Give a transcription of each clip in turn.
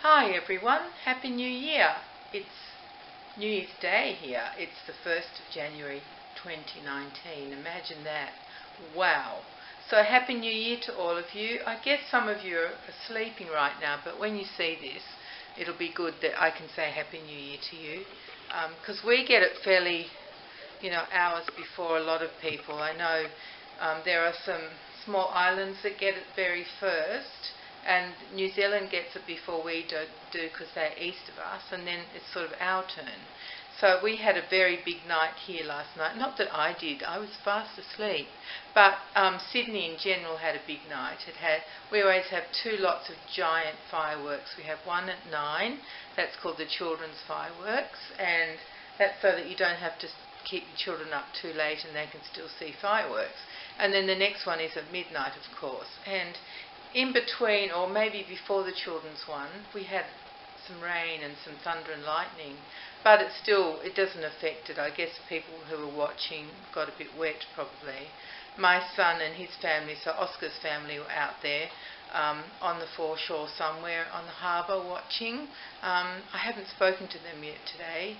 Hi everyone, Happy New Year. It's New Year's Day here. It's the 1st of January 2019. Imagine that. Wow. So Happy New Year to all of you. I guess some of you are sleeping right now, but when you see this, it'll be good that I can say Happy New Year to you. Because we get it fairly, hours before a lot of people. I know there are some small islands that get it very first, and New Zealand gets it before we do because they're east of us, and then it's sort of our turn. So we had a very big night here last night. Not that I did, I was fast asleep. But Sydney in general had a big night. We always have two lots of giant fireworks. We have one at 9, that's called the children's fireworks, and that's so that you don't have to keep your children up too late and they can still see fireworks. And then the next one is at midnight, of course. And in between, or maybe before the children's one, we had some rain and some thunder and lightning, but it doesn't affect it. I guess people who were watching got a bit wet probably. My son and his family, so Oscar's family, were out there on the foreshore somewhere on the harbour watching. I haven't spoken to them yet today,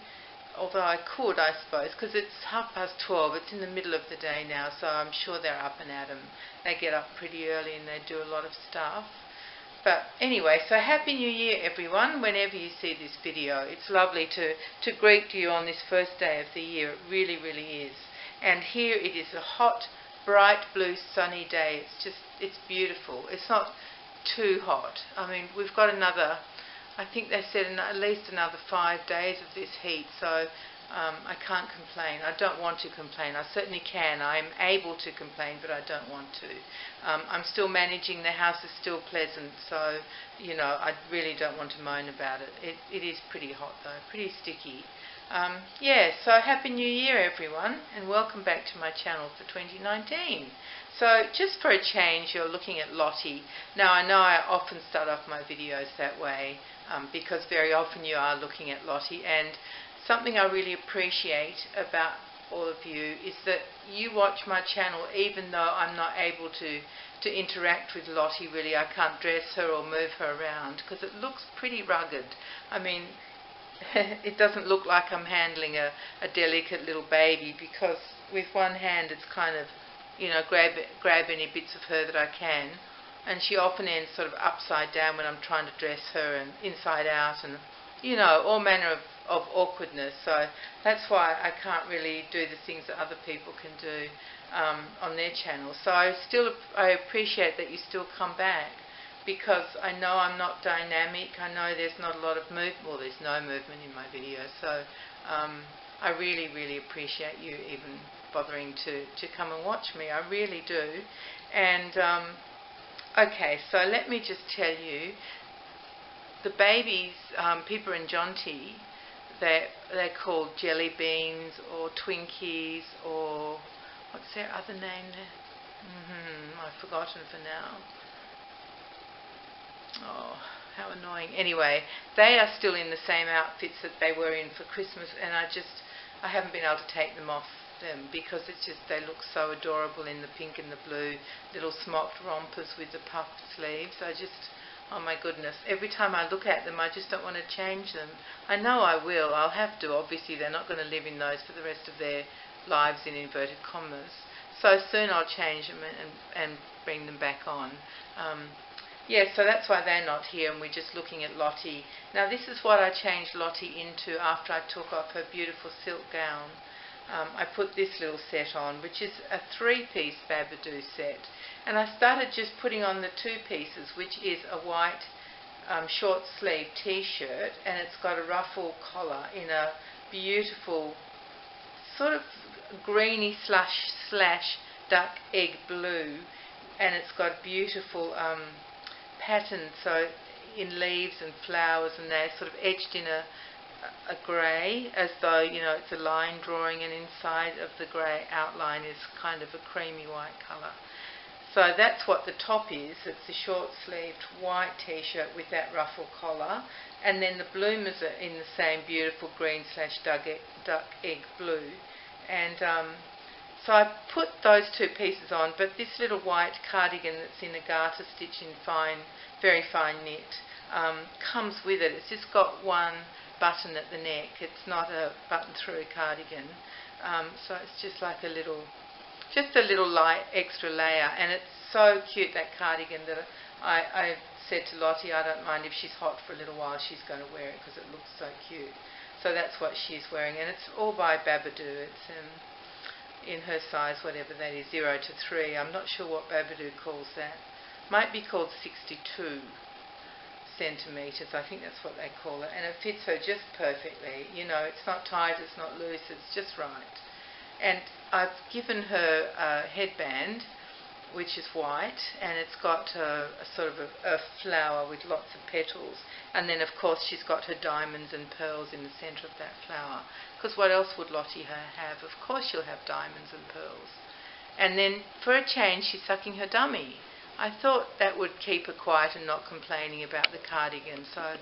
although I could, I suppose, because it's 12:30. It's in the middle of the day now, so I'm sure they're up and at 'em. They get up pretty early and they do a lot of stuff. But anyway, so Happy New Year, everyone. Whenever you see this video, it's lovely to greet you on this first day of the year. It really, really is. And here it is a hot, bright blue, sunny day. It's beautiful. It's not too hot. I mean, we've got I think they said at least another 5 days of this heat, so I can't complain. I don't want to complain. I certainly can. I'm able to complain, but I don't want to. I'm still managing. The house is still pleasant, so, I really don't want to moan about it. It is pretty hot, though, pretty sticky. So Happy New Year, everyone, and welcome back to my channel for 2019. So just for a change, you're looking at Lottie. Now, I know I often start off my videos that way because very often you are looking at Lottie, and something I really appreciate about all of you is that you watch my channel even though I'm not able to interact with Lottie really. I can't dress her or move her around because it looks pretty rugged. I mean, it doesn't look like I'm handling a delicate little baby, because with one hand it's kind of, grab any bits of her that I can, and she often ends sort of upside down when I'm trying to dress her, and inside out, and all manner of awkwardness. So that's why I can't really do the things that other people can do on their channel. So I appreciate that you still come back, because I know I'm not dynamic. I know there's not a lot of movement. Well, there's no movement in my videos. So I really, really appreciate you even bothering to come and watch me. I really do. And okay, so let me just tell you, the babies, Pippa and Jonty, they're called jelly beans or Twinkies, or what's their other name there? I've forgotten for now. Oh, how annoying. Anyway, they are still in the same outfits that they were in for Christmas, and I haven't been able to take them off them because they look so adorable in the pink and the blue, little smocked rompers with the puffed sleeves. Oh my goodness, every time I look at them I just don't want to change them. I know I will, I'll have to. Obviously they're not going to live in those for the rest of their lives, in inverted commas. So soon I'll change them and bring them back on. So that's why they're not here, and we're just looking at Lottie. Now this is what I changed Lottie into after I took off her beautiful silk gown. I put this little set on, which is a 3-piece Babadoo set. And I started just putting on the 2 pieces, which is a white short sleeve t-shirt, and it's got a ruffle collar in a beautiful sort of greeny slash duck egg blue, and it's got beautiful pattern, so in leaves and flowers, and they're sort of etched in a grey, as though it's a line drawing, and inside of the grey outline is kind of a creamy white colour. So that's what the top is. It's a short sleeved white t-shirt with that ruffle collar, and then the bloomers are in the same beautiful green slash duck egg blue. And so I put those 2 pieces on, but this little white cardigan that's in a garter stitch in very fine knit, comes with it. It's just got one button at the neck. It's not a button-through cardigan. So it's just like a little light extra layer, and it's so cute, that cardigan, that I said to Lottie, I don't mind if she's hot for a little while, she's going to wear it because it looks so cute. So that's what she's wearing, and it's all by Babadoo. It's in her size, whatever that is, 0 to 3. I'm not sure what Babadoo calls that. Might be called 62 centimetres, I think that's what they call it, and it fits her just perfectly. You know, it's not tight, it's not loose, it's just right. And I've given her a headband, which is white, and it's got a sort of a flower with lots of petals, and then of course she's got her diamonds and pearls in the centre of that flower, because what else would Lottie have? Of course she'll have diamonds and pearls. And then for a change she's sucking her dummy. I thought that would keep her quiet and not complaining about the cardigan, so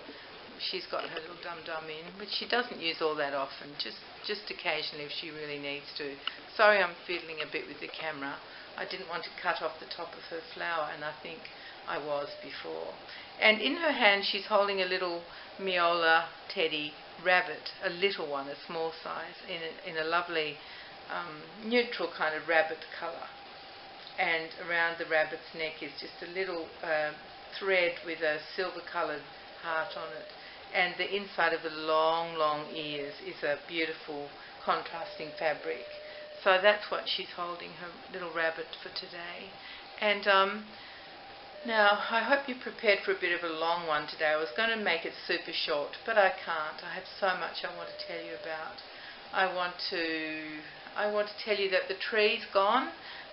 she's got her little dum-dum in, which she doesn't use all that often, just occasionally if she really needs to. Sorry, I'm fiddling a bit with the camera. I didn't want to cut off the top of her flower, and I think I was before. And in her hand she's holding a little Miola teddy rabbit, a little one, a small size, in a lovely neutral kind of rabbit colour. And around the rabbit's neck is just a little thread with a silver-coloured heart on it. And the inside of the long, long ears is a beautiful contrasting fabric. So that's what she's holding, her little rabbit, for today. And now, I hope you're prepared for a bit of a long one today. I was going to make it super short, but I can't. I have so much I want to tell you about. I want to tell you that the tree's gone,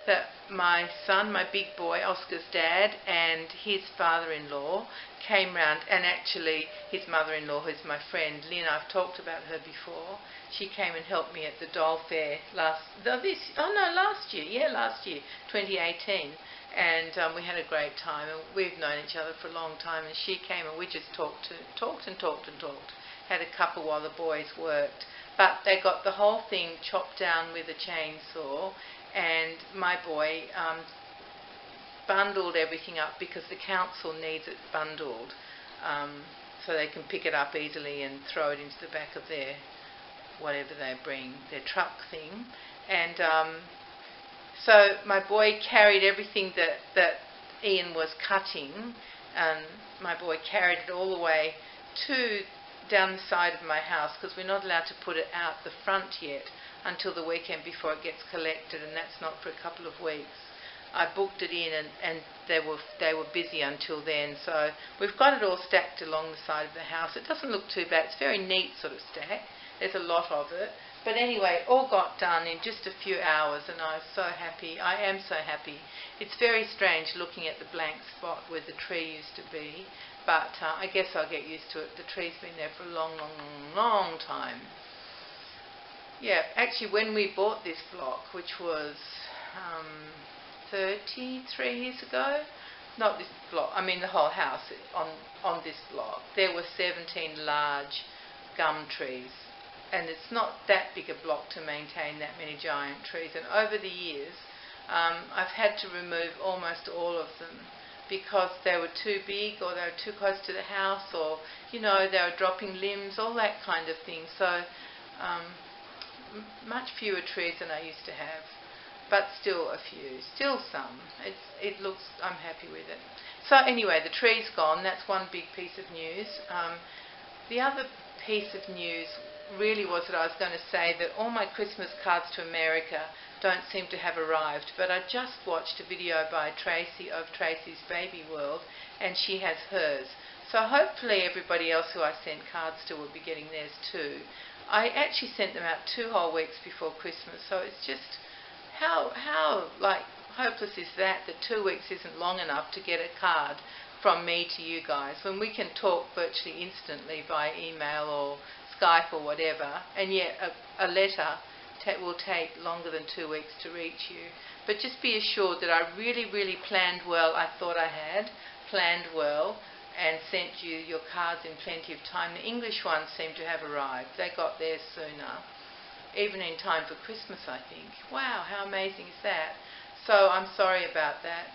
that my son, my big boy, Oscar's dad, and his father-in-law came round, and actually his mother-in-law, who's my friend Lynn, I've talked about her before. She came and helped me at the doll fair last year, 2018, and we had a great time. And we've known each other for a long time, and she came and we just talked, had a cuppa while the boys worked. But they got the whole thing chopped down with a chainsaw, and my boy bundled everything up because the council needs it bundled so they can pick it up easily and throw it into the back of their whatever they bring, their truck thing. And so my boy carried everything that Ian was cutting, and my boy carried it all the way down the side of my house, because we're not allowed to put it out the front yet until the weekend before it gets collected, and that's not for a couple of weeks. I booked it in, and they were busy until then, so we've got it all stacked along the side of the house. It doesn't look too bad. It's a very neat sort of stack. There's a lot of it. But anyway, it all got done in just a few hours, and I was so happy. I am so happy. It's very strange looking at the blank spot where the tree used to be, but I guess I'll get used to it. The tree's been there for a long, long, long, long time. Yeah, actually when we bought this block, which was 33 years ago, not this block, I mean the whole house on this block, there were 17 large gum trees. And it's not that big a block to maintain that many giant trees. And over the years, I've had to remove almost all of them because they were too big, or they were too close to the house, or, you know, they were dropping limbs, all that kind of thing. So much fewer trees than I used to have, but still a few, still some. It looks, I'm happy with it. So anyway, the tree's gone. That's one big piece of news. The other piece of news really was that I was going to say that all my Christmas cards to America don't seem to have arrived, but I just watched a video by Tracy of Tracy's Baby World, and she has hers. So hopefully everybody else who I sent cards to will be getting theirs too. I actually sent them out 2 whole weeks before Christmas, so it's just how like hopeless is that 2 weeks isn't long enough to get a card from me to you guys, when we can talk virtually instantly by email or Skype or whatever, and yet a letter will take longer than 2 weeks to reach you. But just be assured that I really, really planned well. I thought I had planned well and sent you your cards in plenty of time. The English ones seem to have arrived. They got theirs sooner, even in time for Christmas, I think. Wow, how amazing is that? So I'm sorry about that.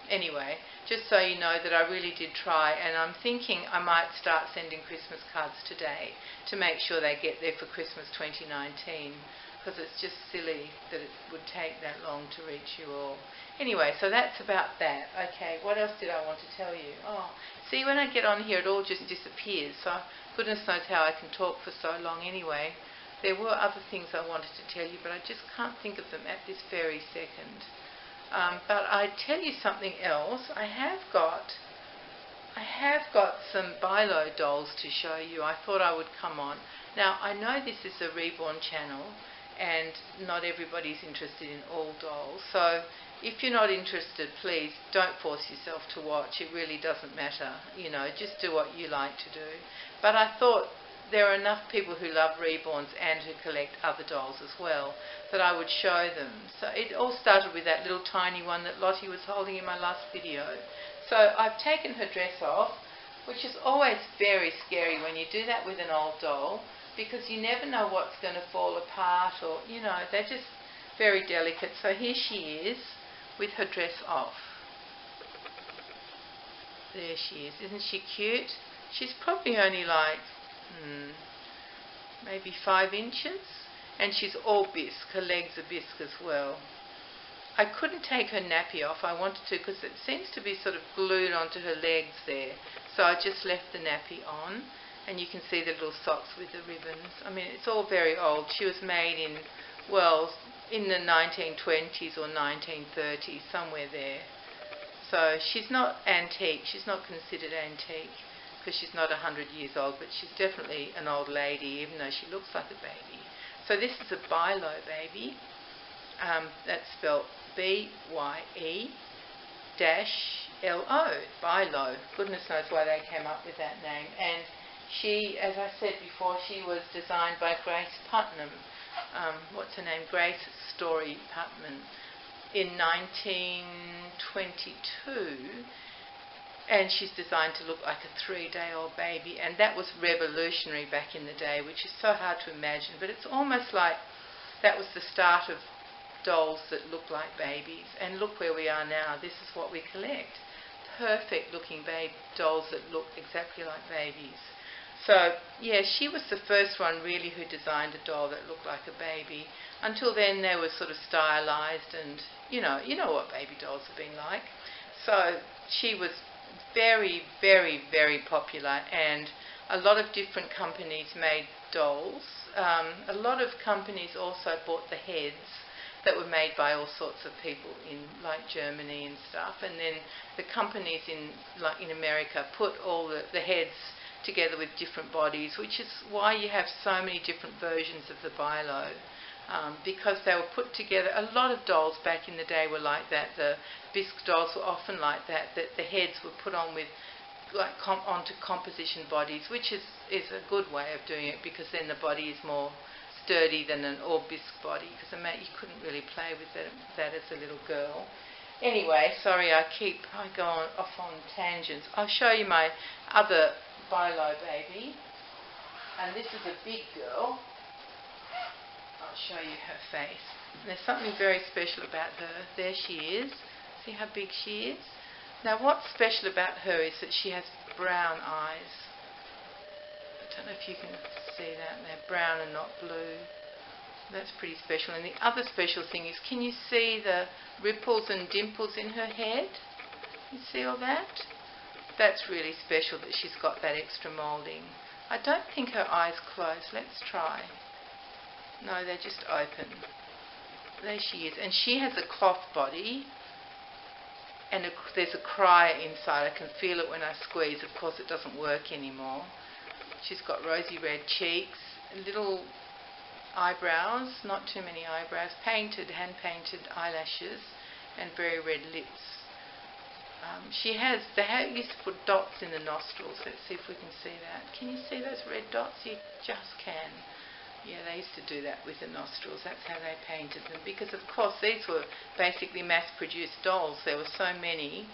Anyway, just so you know that I really did try, and I'm thinking I might start sending Christmas cards today to make sure they get there for Christmas 2019, because it's just silly that it would take that long to reach you all. Anyway, so that's about that. Okay, what else did I want to tell you? Oh, see, when I get on here it all just disappears, so goodness knows how I can talk for so long anyway. There were other things I wanted to tell you, but I just can't think of them at this very second. But I tell you something else. I have got some Bilo dolls to show you. I thought I would come on. Now, I know this is a reborn channel, and not everybody's interested in all dolls. So, if you're not interested, please don't force yourself to watch. It really doesn't matter. You know, just do what you like to do. But I thought there are enough people who love reborns and who collect other dolls as well that I would show them. So it all started with that little tiny one that Lottie was holding in my last video. So I've taken her dress off, which is always very scary when you do that with an old doll, because you never know what's going to fall apart, or, you know, they're just very delicate. So here she is with her dress off. There she is. Isn't she cute? She's probably only like maybe 5 inches, and she's all bisque. Her legs are bisque as well. I couldn't take her nappy off. I wanted to, because it seems to be sort of glued onto her legs there, so I just left the nappy on, and you can see the little socks with the ribbons. I mean, it's all very old. She was made in, well, in the 1920s or 1930s, somewhere there. So she's not antique. She's not considered antique, because she's not 100 years old, but she's definitely an old lady, even though she looks like a baby. So this is a Bilo baby. That's spelled B-Y-E-L-O, Bilo. Goodness knows why they came up with that name. And she, as I said before, she was designed by Grace Putnam. What's her name? Grace Story Putnam, in 1922. And she's designed to look like a 3-day-old baby, and that was revolutionary back in the day, which is so hard to imagine, but it's almost like that was the start of dolls that look like babies. And look where we are now. This is what we collect. Perfect looking dolls that look exactly like babies. So yeah, she was the first one really who designed a doll that looked like a baby. Until then they were sort of stylized, and you know what baby dolls have been like. So she was very, very, very popular, and a lot of different companies made dolls. A lot of companies also bought the heads that were made by all sorts of people in like Germany and stuff, and then the companies in America put all the heads together with different bodies, which is why you have so many different versions of the Bilo. Because they were put together. A lot of dolls back in the day were like that. The Bisque dolls were often like that the heads were put on with onto composition bodies, which is a good way of doing it, because then the body is more sturdy than an all Bisque body, because you couldn't really play with that as a little girl. Anyway, sorry, I go off on tangents. I'll show you my other Bilo baby, and this is a big girl. I'll show you her face. And there's something very special about her. There she is. See how big she is? Now what's special about her is that she has brown eyes. I don't know if you can see that. They're brown and not blue. That's pretty special. And the other special thing is, can you see the ripples and dimples in her head? You see all that? That's really special that she's got that extra moulding. I don't think her eyes close. Let's try. No, they're just open. There she is. And she has a cloth body, and there's a crier inside. I can feel it when I squeeze. Of course it doesn't work anymore. She's got rosy red cheeks, little eyebrows, not too many eyebrows, hand-painted eyelashes, and very red lips. They used to put dots in the nostrils. Let's see if we can see that. Can you see those red dots? You just can. Yeah, they used to do that with the nostrils. That's how they painted them. Because, of course, these were basically mass-produced dolls. There were so many.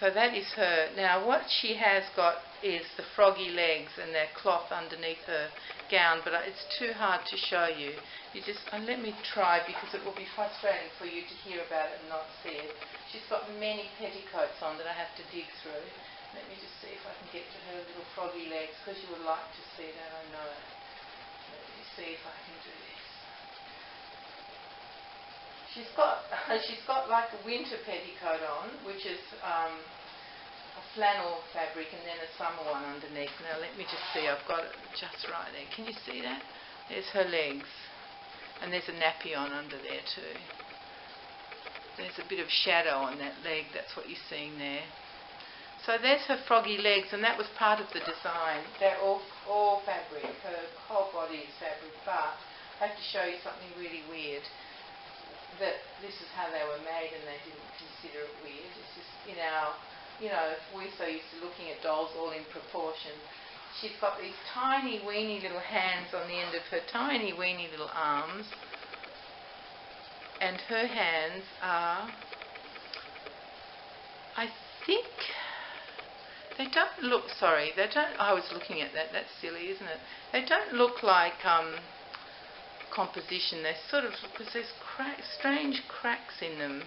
So that is her. Now what she has got is the froggy legs and that cloth underneath her gown, but it's too hard to show you. You just, and let me try, because it will be frustrating for you to hear about it and not see it. She's got many petticoats on that I have to dig through. Let me just see if I can get to her little froggy legs, because you would like to see that, I know. Let me see if I can do this. She's got like a winter petticoat on, which is a flannel fabric, and then a summer one underneath. Now let me just see, I've got it just right there. Can you see that? There's her legs, and there's a nappy on under there too. There's a bit of shadow on that leg, that's what you're seeing there. So there's her froggy legs, and that was part of the design. They're all fabric, her whole body is fabric, but I have to show you something really weird. That this is how they were made, and they didn't consider it weird. It's just in our, we're so used to looking at dolls all in proportion. She's got these tiny weeny little hands on the end of her tiny weeny little arms, and her hands are, I think, they don't look, I was looking at that, that's silly, isn't it? They don't look like composition. They sort of, because there's strange cracks in them,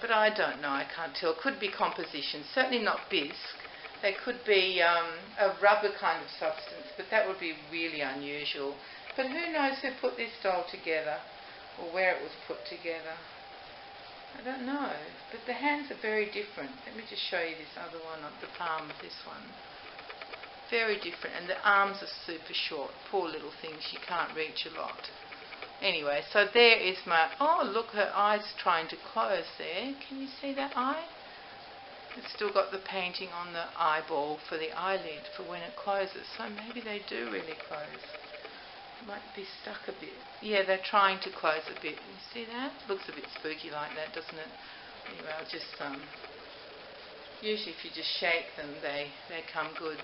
but I don't know, I can't tell. Could be composition, certainly not bisque. They could be a rubber kind of substance, but that would be really unusual. But who knows who put this doll together, or where it was put together. I don't know, but the hands are very different. Let me just show you this other one, on the palm of this one. Very different, and the arms are super short. Poor little thing, she can't reach a lot. Anyway, so there is my, oh look, her eye's trying to close there. Can you see that eye? It's still got the painting on the eyeball for the eyelid for when it closes, so maybe they do really close. Might be stuck a bit. Yeah, they're trying to close a bit. You see that? Looks a bit spooky like that, doesn't it? Anyway, I'll just, usually if you just shake them, they come good.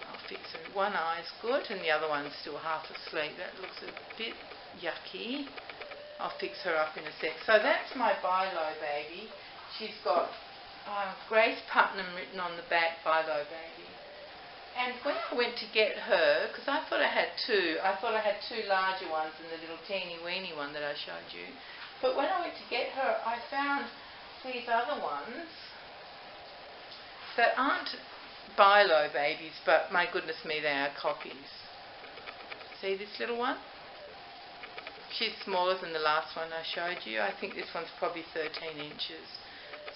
I'll fix it. One eye's good and the other one's still half asleep. That looks a bit yucky. I'll fix her up in a sec. So that's my Bilo baby. She's got Grace Putnam written on the back, Bilo baby. And when I went to get her, because I thought I had two larger ones and the little teeny weeny one that I showed you. But when I went to get her, I found these other ones that aren't Bilo babies, but my goodness me, they are copies. See this little one? She's smaller than the last one I showed you. I think this one's probably 13 inches.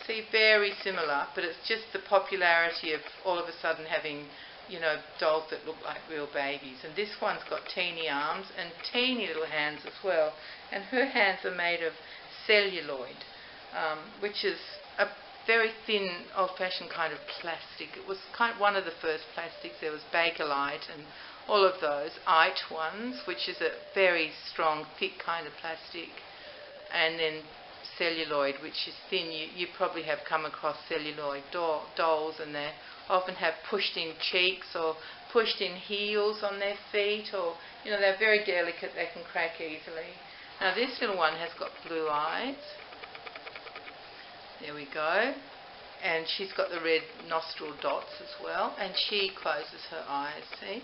See, very similar, but it's just the popularity of all of a sudden having, dolls that look like real babies. And this one's got teeny arms and teeny little hands as well. And her hands are made of celluloid, which is a very thin, old-fashioned kind of plastic. It was one of the first plastics. There was Bakelite and all of those. Ite ones, which is a very strong, thick kind of plastic. And then celluloid, which is thin. You probably have come across celluloid dolls, and they often have pushed-in cheeks or pushed-in heels on their feet, or, they're very delicate. They can crack easily. Now this little one has got blue eyes. There we go. And she's got the red nostril dots as well. And she closes her eyes, see?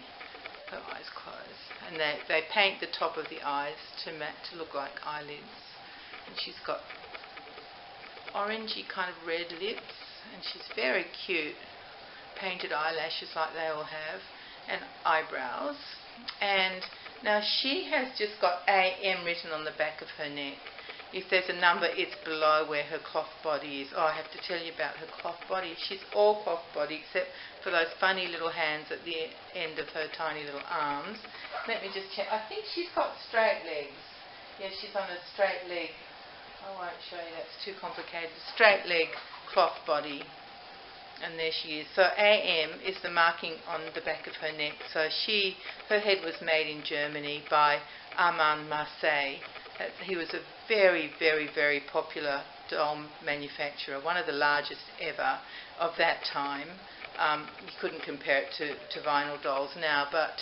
Her eyes close. And they paint the top of the eyes to look like eyelids. And she's got orangey kind of red lips. And she's very cute. Painted eyelashes like they all have. And eyebrows. And now she has just got AM written on the back of her neck. If there's a number, it's below where her cloth body is. Oh, I have to tell you about her cloth body. She's all cloth body except for those funny little hands at the end of her tiny little arms. Let me just check. I think she's got straight legs. Yeah, she's on a straight leg. I won't show you, that's too complicated. Straight leg, cloth body. And there she is. So AM is the marking on the back of her neck. So her head was made in Germany by Armand Marseille. He was a very, very, very popular doll manufacturer, one of the largest ever of that time. You couldn't compare it to vinyl dolls now, but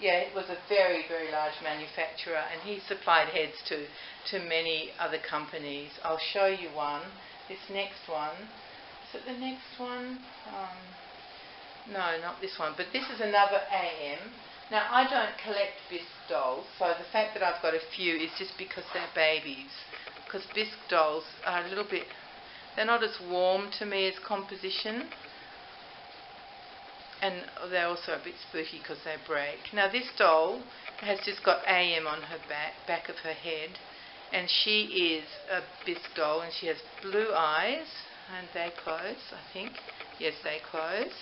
yeah, it was a very, very large manufacturer, and he supplied heads to many other companies. I'll show you one. This next one. Is it the next one? No, not this one, but this is another AM. Now, I don't collect Bisque dolls, so the fact that I've got a few is just because they're babies. Because Bisque dolls are a little bit, they're not as warm to me as composition. And they're also a bit spooky because they break. Now, this doll has just got AM on her back of her head. And she is a Bisque doll, and she has blue eyes, and they close, I think. Yes, they close.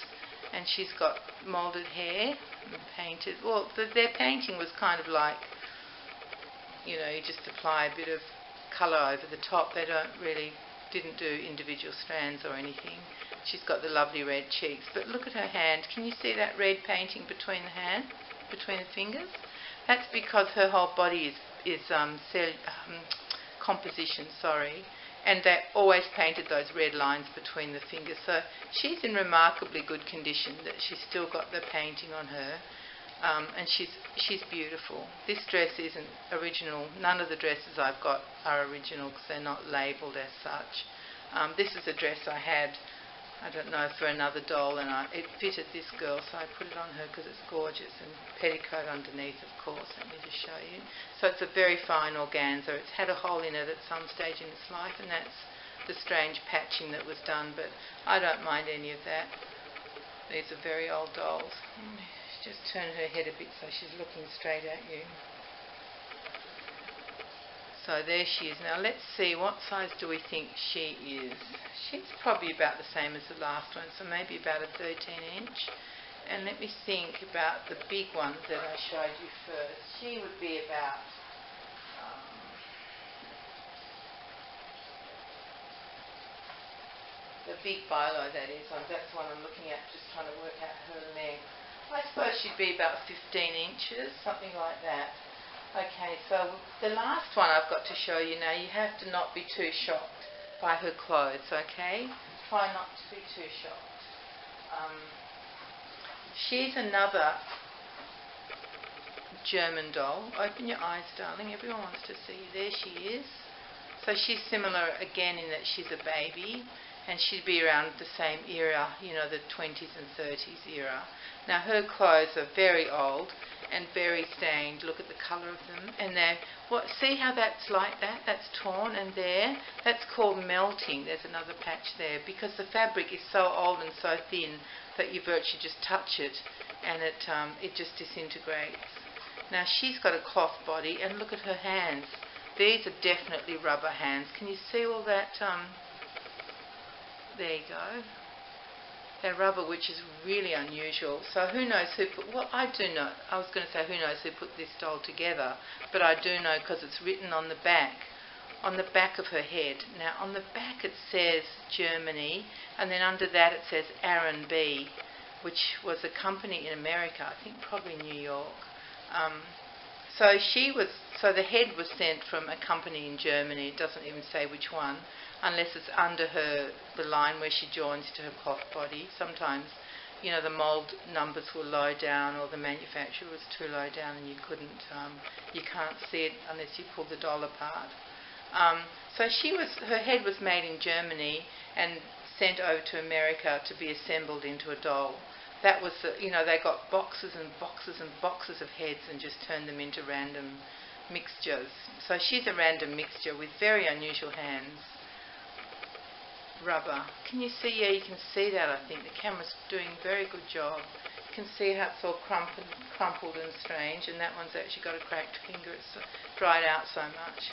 And she's got moulded hair and painted. Well, their painting was kind of like, you know, you just apply a bit of colour over the top. They didn't do individual strands or anything. She's got the lovely red cheeks. But look at her hand. Can you see that red painting between the fingers? That's because her whole body is composition, and they always painted those red lines between the fingers. So she's in remarkably good condition, that she's still got the painting on her, and she's beautiful. This dress isn't original. None of the dresses I've got are original because they're not labelled as such. This is a dress I had, I don't know, for another doll, and it fitted this girl, so I put it on her because it's gorgeous, and petticoat underneath, of course. Let me just show you. So it's a very fine organza. It's had a hole in it at some stage in its life, and that's the strange patching that was done, but I don't mind any of that. These are very old dolls. Just turn her head a bit so she's looking straight at you. So there she is. Now let's see, what size do we think she is? She's probably about the same as the last one, so maybe about a 13-inch. And let me think about the big one that I showed you first. She would be about the big bilo, that is. That's the one I'm looking at, just trying to work out her length. I suppose she'd be about 15 inches, something like that. Okay, so the last one I've got to show you now, you have to not be too shocked by her clothes, okay? Try not to be too shocked. She's another German doll. Open your eyes, darling. Everyone wants to see you. There she is. So she's similar again in that she's a baby, and she'd be around the same era, you know, the 20s and 30s era. Now her clothes are very old and very stained. Look at the colour of them. And see how that's like that? That's torn, and that's called melting. There's another patch there, because the fabric is so old and so thin that you virtually just touch it and it just disintegrates. Now she's got a cloth body, and look at her hands. These are definitely rubber hands. Can you see all that? There you go. They're rubber, which is really unusual. So who knows who put... Well, I do know. I was going to say who knows who put this doll together, but I do know because it's written on the back of her head. Now, on the back it says Germany, and then under that it says Aaron B, which was a company in America, I think probably New York. So the head was sent from a company in Germany. It doesn't even say which one, unless it's under the line where she joins to her cloth body. Sometimes, you know, the mould numbers were low down, or the manufacturer was too low down, and you can't see it unless you pull the doll apart. So her head was made in Germany and sent over to America to be assembled into a doll. That was, they got boxes and boxes and boxes of heads and just turned them into random mixtures. So she's a random mixture with very unusual hands. Rubber. Can you see? Yeah, you can see that, I think. The camera's doing a very good job. You can see how it's all crumpled and strange, and that one's actually got a cracked finger. It's dried out so much.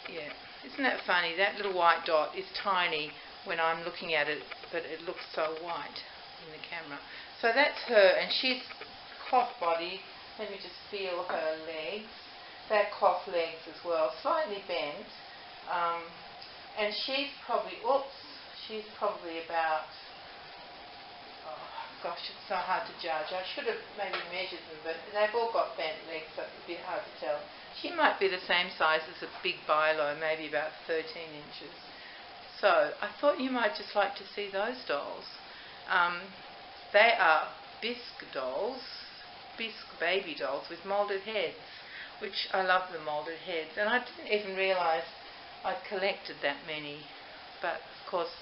Yeah. Isn't that funny? That little white dot is tiny when I'm looking at it, but it looks so white in the camera. So that's her, and she's cloth body. Let me just feel her legs. They're cloth legs as well, slightly bent. And she's probably about, oh gosh, it's so hard to judge. I should have maybe measured them, but they've all got bent legs, so it's a bit hard to tell. She might be the same size as a big bilo, maybe about 13 inches. So I thought you might just like to see those dolls. They are Bisque dolls, Bisque baby dolls with moulded heads, which I love the moulded heads. And I didn't even realise I'd collected that many. But of course,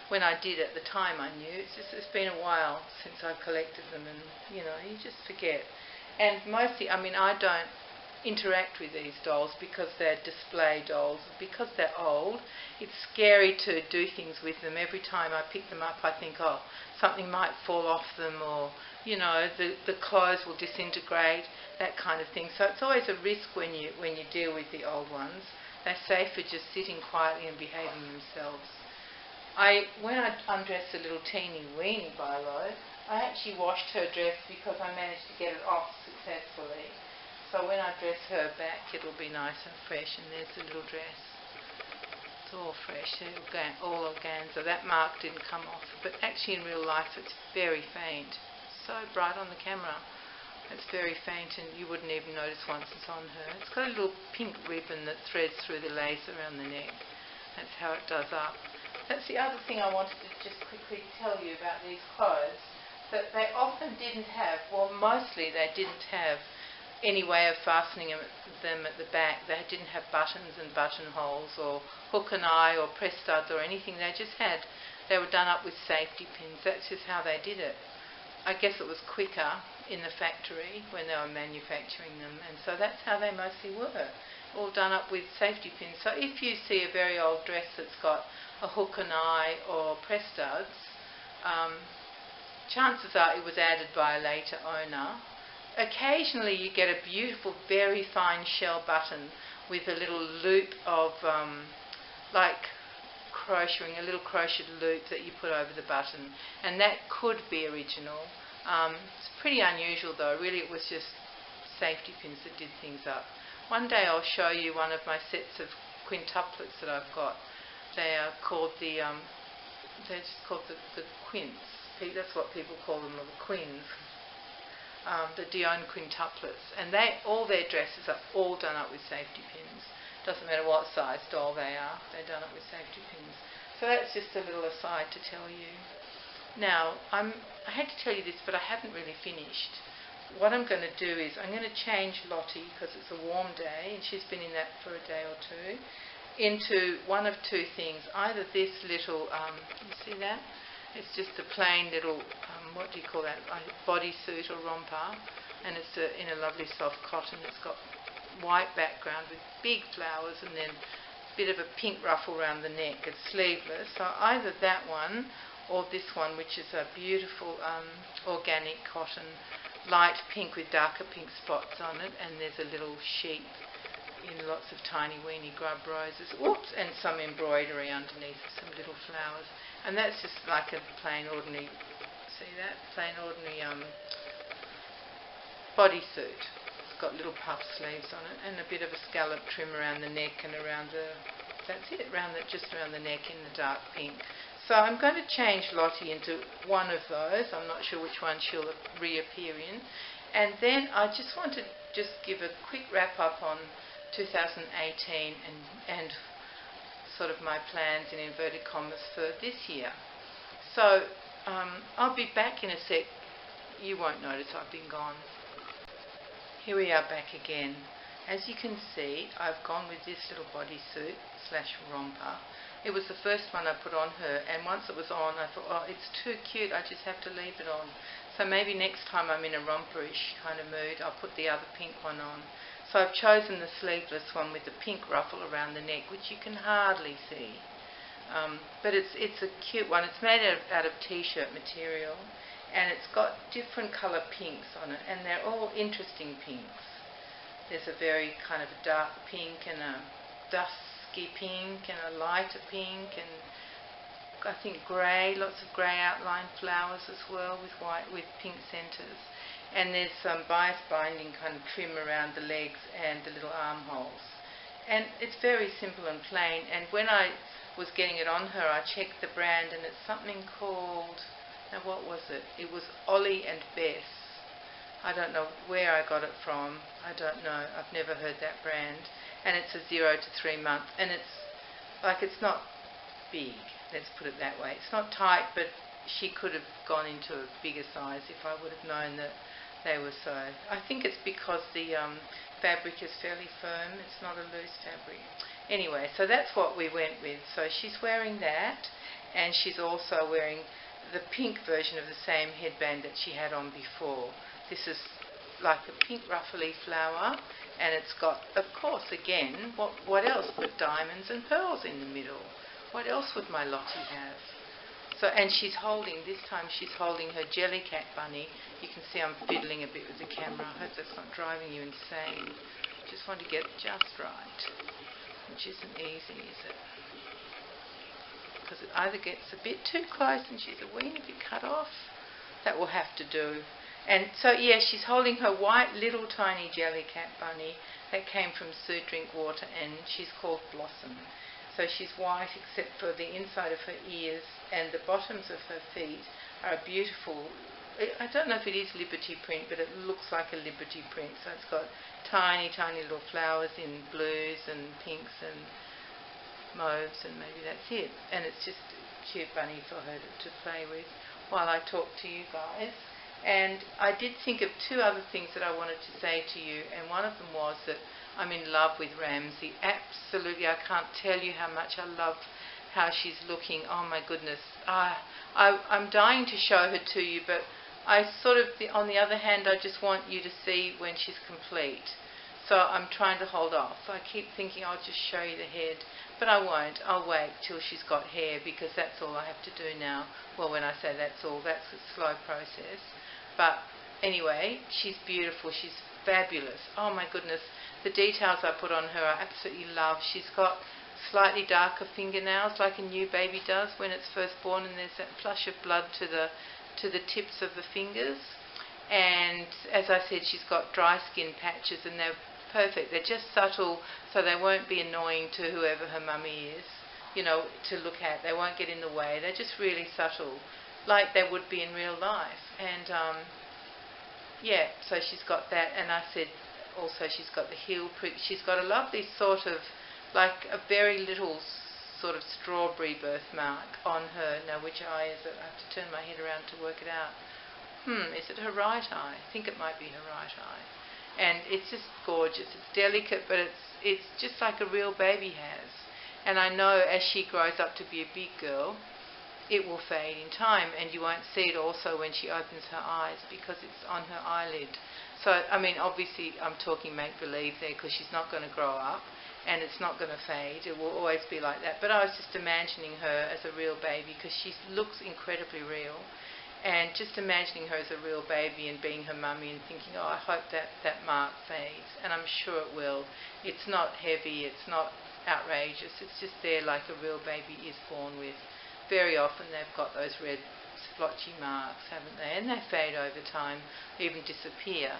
when I did at the time I knew. It's been a while since I've collected them, and you just forget. And mostly, I don't interact with these dolls because they're display dolls. Because they're old, it's scary to do things with them. Every time I pick them up, I think, oh, something might fall off them, or the clothes will disintegrate, that kind of thing. So it's always a risk when you deal with the old ones. They're safer just sitting quietly and behaving themselves. When I undressed a little teeny weeny Bilo, I actually washed her dress because I managed to get it off successfully. So when I dress her back, it'll be nice and fresh. And there's the little dress. It's all fresh, all organza. That mark didn't come off, but actually in real life it's very faint. So bright on the camera. It's very faint, and you wouldn't even notice once it's on her. It's got a little pink ribbon that threads through the lace around the neck. That's how it does up. That's the other thing I wanted to just quickly tell you about these clothes, that they often didn't have, well, mostly they didn't have any way of fastening them at the back. They didn't have buttons and buttonholes or hook and eye or press studs or anything. They were done up with safety pins. That's just how they did it. I guess it was quicker in the factory when they were manufacturing them, and so that's how they mostly were, all done up with safety pins. So if you see a very old dress that's got a hook and eye or press studs, chances are it was added by a later owner. Occasionally you get a beautiful, very fine shell button with a little loop of like crocheting, a little crocheted loop that you put over the button, and that could be original. It's pretty unusual though. Really, it was just safety pins that did things up. One day I'll show you one of my sets of quintuplets that I've got. They are called they're just called the quints. That's what people call them, or the quins. The Dione quintuplets, and all their dresses are all done up with safety pins. Doesn't matter what size doll they are, they're done up with safety pins. So that's just a little aside to tell you. Now, I had to tell you this, but I haven't really finished. What I'm going to do is I'm going to change Lottie, because it's a warm day, and she's been in that for a day or two, into one of two things. Either this little, you see that? It's just a plain little, what do you call that, bodysuit or romper, and it's in a lovely soft cotton. It's got white background with big flowers and then a bit of a pink ruffle around the neck. It's sleeveless, so either that one or this one, which is a beautiful organic cotton, light pink with darker pink spots on it, and there's a little sheep in lots of tiny weeny grub roses, and some embroidery underneath, some little flowers. And that's just like a plain ordinary, see that? Plain ordinary bodysuit. It's got little puff sleeves on it and a bit of a scallop trim around the neck and around that's it, just around the neck in the dark pink. So I'm going to change Lottie into one of those. I'm not sure which one she'll reappear in. And then I just want to give a quick wrap up on 2018 and sort of my plans in inverted commas for this year. So I'll be back in a sec. You won't notice I've been gone. Here we are back again. As you can see, I've gone with this little bodysuit / romper. It was the first one I put on her, and once it was on I thought, oh, it's too cute, I just have to leave it on. So maybe next time I'm in a romperish kind of mood, I'll put the other pink one on. So I've chosen the sleeveless one with the pink ruffle around the neck, which you can hardly see. But it's a cute one. It's made out of t-shirt material, and it's got different colour pinks on it, and they're all interesting pinks. There's a very kind of a dark pink and a dusky pink and a lighter pink, and I think grey, lots of grey outline flowers as well with pink centres. And there's some bias binding kind of trim around the legs and the little armholes. And it's very simple and plain. And when I was getting it on her, I checked the brand, and it's something called, now what was it? It was Ollie and Bess. I don't know where I got it from. I don't know. I've never heard that brand. And it's a 0 to 3 month. And it's not big, let's put it that way. It's not tight, but she could have gone into a bigger size if I would have known that they were so. I think it's because the fabric is fairly firm. It's not a loose fabric. Anyway, so that's what we went with. So she's wearing that, and she's also wearing the pink version of the same headband that she had on before. This is like a pink ruffly flower, and it's got, of course, again, what else but diamonds and pearls in the middle? What else would my Lottie have? So, and she's holding, this time she's holding her Jellycat bunny. You can see I'm fiddling a bit with the camera. I hope that's not driving you insane. Just want to get it just right, which isn't easy, is it? Because it either gets a bit too close and she's a wee bit cut off. That will have to do. And so, yeah, she's holding her white little tiny Jellycat bunny that came from Sue Drinkwater, and she's called Blossom. So she's white except for the inside of her ears, and the bottoms of her feet are a beautiful, I don't know if it is Liberty print, but it looks like a Liberty print. So it's got tiny, tiny little flowers in blues and pinks and mauves, and maybe that's it. And it's just a cute bunny for her to play with while I talk to you guys. And I did think of two other things that I wanted to say to you, and one of them was that I'm in love with Ramsey. Absolutely, I can't tell you how much I love how she's looking. Oh my goodness. I'm dying to show her to you, but I sort of, on the other hand, I just want you to see when she's complete. So I'm trying to hold off. I keep thinking I'll just show you the head, but I won't. I'll wait till she's got hair, because that's all I have to do now. Well, when I say that's all, that's a slow process. But anyway, she's beautiful. She's fabulous. Oh my goodness. The details I put on her I absolutely love. She's got slightly darker fingernails like a new baby does when it's first born, and there's that flush of blood to the tips of the fingers. And as I said, she's got dry skin patches, and they're perfect. They're just subtle, so they won't be annoying to whoever her mummy is, you know, to look at. They won't get in the way. They're just really subtle, like they would be in real life. And yeah, so she's got that. And I said also she's got the heel prick. She's got a lovely sort of, like a very little sort of strawberry birthmark on her. Now, which eye is it? I have to turn my head around to work it out. Is it her right eye? I think it might be her right eye. And it's just gorgeous. It's delicate, but it's just like a real baby has. And I know as she grows up to be a big girl, it will fade in time, and you won't see it also when she opens her eyes, because it's on her eyelid. So, I mean, obviously I'm talking make-believe there, because she's not going to grow up, and it's not going to fade. It will always be like that. But I was just imagining her as a real baby, because she looks incredibly real. And just imagining her as a real baby and being her mummy and thinking, oh, I hope that mark fades. And I'm sure it will. It's not heavy, it's not outrageous. It's just there like a real baby is born with. Very often they've got those red splotchy marks, haven't they? And they fade over time, even disappear.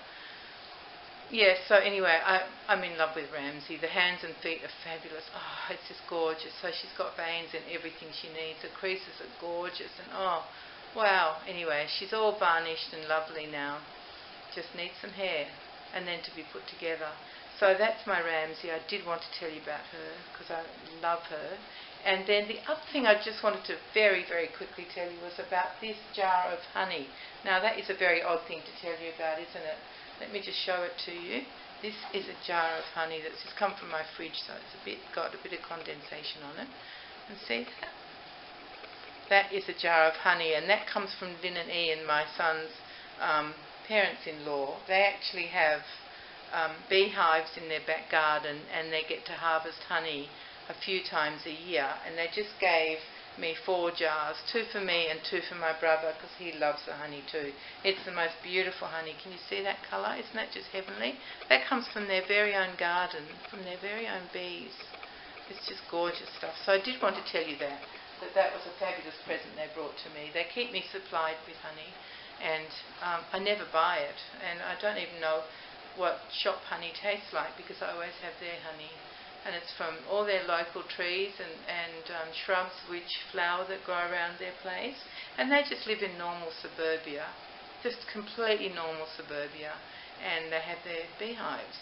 Yeah, so anyway, I'm in love with Ramsey. The hands and feet are fabulous. Oh, it's just gorgeous. So she's got veins and everything she needs. The creases are gorgeous, and oh, wow. Anyway, she's all varnished and lovely now. Just needs some hair and then to be put together. So that's my Ramsey. I did want to tell you about her because I love her. And then the other thing I just wanted to very, very quickly tell you was about this jar of honey. Now that is a very odd thing to tell you about, isn't it? Let me just show it to you. This is a jar of honey that's just come from my fridge, so it's got a bit of condensation on it. And see that? That is a jar of honey, and that comes from Lynn and Ian, my son's parents-in-law. They actually have beehives in their back garden, and they get to harvest honey a few times a year. And they just gave me 4 jars, 2 for me and 2 for my brother, because he loves the honey too. It's the most beautiful honey. Can you see that colour? Isn't that just heavenly? That comes from their very own garden, from their very own bees. It's just gorgeous stuff. So I did want to tell you that was a fabulous present they brought to me. They keep me supplied with honey, and I never buy it, and I don't even know what shop honey tastes like, because I always have their honey, and it's from all their local trees and shrubs which flower that grow around their place, and they just live in normal suburbia, just completely normal suburbia, and they have their beehives.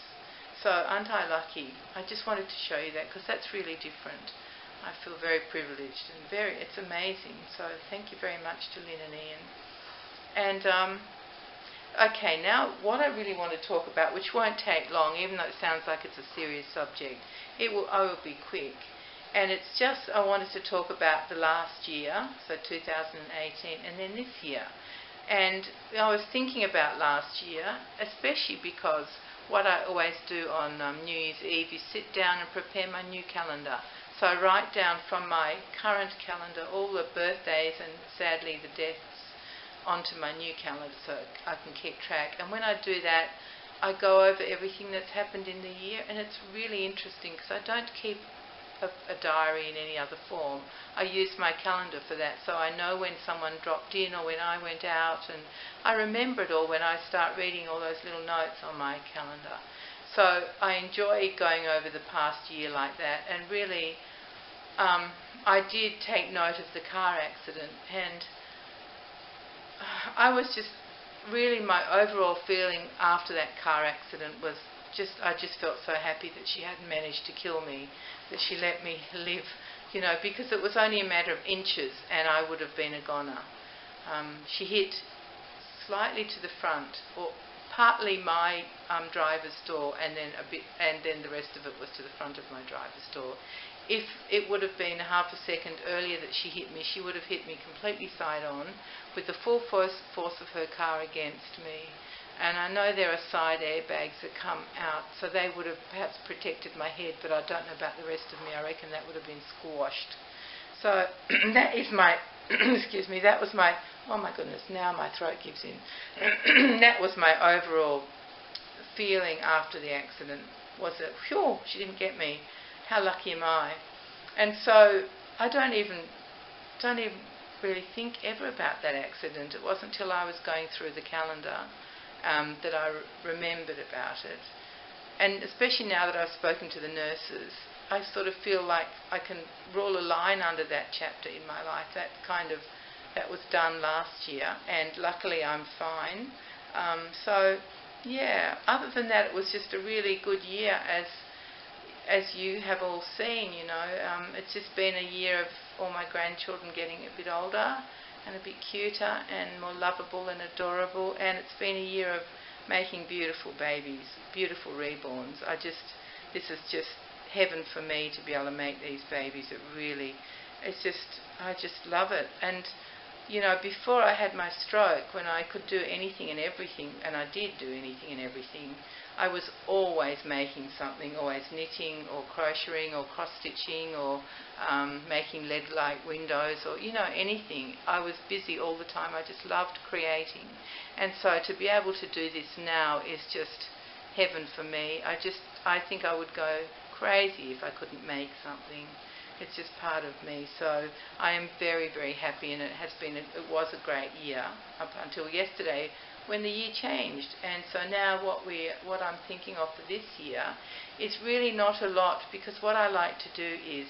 So aren't I lucky? I just wanted to show you that, because that's really different. I feel very privileged, and it's amazing. So thank you very much to Lynn and Ian. And okay, now what I really want to talk about, which won't take long, even though it sounds like it's a serious subject, I will be quick, And it's just, I wanted to talk about the last year, so 2018, and then this year. And I was thinking about last year, especially because what I always do on New Year's Eve is sit down and prepare my new calendar. So I write down from my current calendar all the birthdays and sadly the deaths onto my new calendar so I can keep track. And when I do that, I go over everything that's happened in the year, and it's really interesting because I don't keep a diary in any other form. I use my calendar for that, so I know when someone dropped in or when I went out, and I remember it all when I start reading all those little notes on my calendar. So I enjoy going over the past year like that, and really I did take note of the car accident, and I was just really, my overall feeling after that car accident was I just felt so happy that she hadn't managed to kill me, that she let me live, because it was only a matter of inches and I would have been a goner. She hit slightly to the front, or partly my driver's door, and then the rest of it was to the front of my driver's door. If it would have been half a second earlier that she hit me, she would have hit me completely side on with the full force of her car against me. And I know there are side airbags that come out, so they would have perhaps protected my head, but I don't know about the rest of me. I reckon that would have been squashed. So that is my, excuse me, that was my, oh my goodness, now my throat gives in. That was my overall feeling after the accident, was that, phew, she didn't get me. How lucky am I? And so I don't even really think ever about that accident. It wasn't until I was going through the calendar that I remembered about it. And especially now that I've spoken to the nurses, I sort of feel like I can roll a line under that chapter in my life. That was done last year, and luckily I'm fine. So yeah, other than that, it was just a really good year, as you have all seen. It's just been a year of all my grandchildren getting a bit older and a bit cuter and more lovable and adorable, and it's been a year of making beautiful babies, beautiful reborns. This is just heaven for me to be able to make these babies. I just love it. And before I had my stroke, when I could do anything and everything, and I did do anything and everything, I was always making something, always knitting or crocheting or cross-stitching or making lead-light windows or, anything. I was busy all the time. I just loved creating. And so to be able to do this now is just heaven for me. I think I would go crazy if I couldn't make something. It's just part of me. So I am very, very happy, and it was a great year up until yesterday, when the year changed. And so now what I'm thinking of for this year is really not a lot, because what I like to do is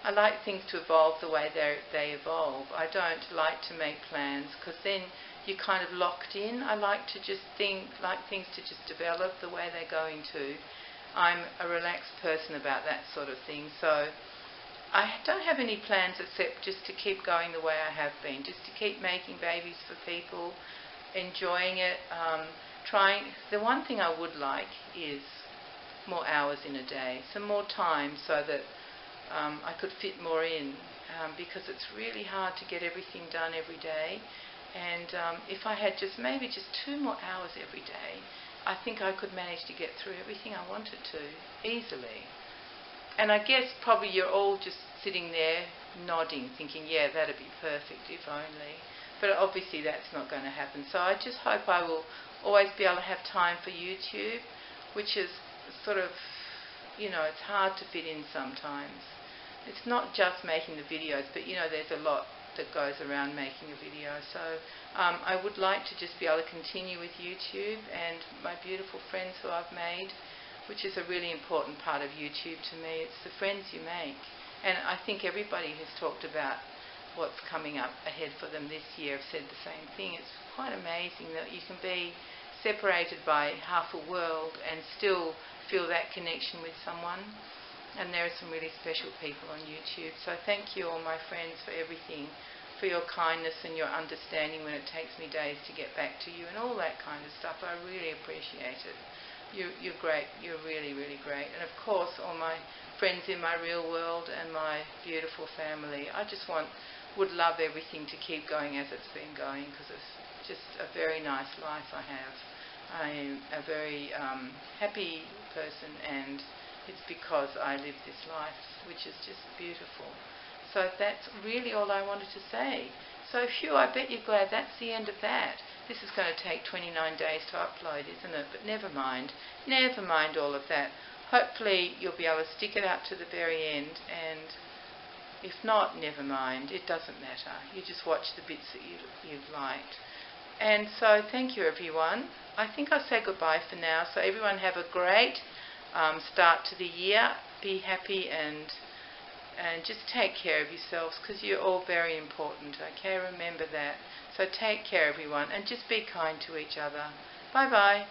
I like things to evolve the way they evolve. I don't like to make plans, because then you're kind of locked in. I like to just like things to just develop the way they're going to. I'm a relaxed person about that sort of thing. So I don't have any plans except just to keep going the way I have been, just to keep making babies for people, enjoying it, the one thing I would like is more hours in a day, some more time, so that I could fit more in, because it's really hard to get everything done every day. And if I had maybe just 2 more hours every day, I think I could manage to get through everything I wanted to easily. And I guess probably you're all just sitting there nodding, thinking, yeah, that'd be perfect if only. But obviously that's not going to happen. So I just hope I will always be able to have time for YouTube, which is sort of, it's hard to fit in sometimes. It's not just making the videos, but there's a lot that goes around making a video. So I would like to just be able to continue with YouTube and my beautiful friends who I've made, which is a really important part of YouTube to me. It's the friends you make. And I think everybody who's talked about what's coming up ahead for them this year have said the same thing. It's quite amazing that you can be separated by half a world and still feel that connection with someone. And there are some really special people on YouTube. So thank you, all my friends, for everything, for your kindness and your understanding when it takes me days to get back to you and all that kind of stuff. I really appreciate it. You're great. You're really, really great. And of course, all my friends in my real world and my beautiful family. I just would love everything to keep going as it's been going, because it's just a very nice life I have. I am a very happy person, and it's because I live this life, which is just beautiful. So that's really all I wanted to say. So phew, I bet you're glad that's the end of that. This is going to take 29 days to upload, isn't it? But never mind. Never mind all of that. Hopefully you'll be able to stick it out to the very end, and if not, never mind. It doesn't matter. You just watch the bits that you've liked. And so thank you, everyone. I think I'll say goodbye for now. So everyone have a great start to the year. Be happy and just take care of yourselves, because you're all very important. Okay, remember that. So take care, everyone, and just be kind to each other. Bye-bye.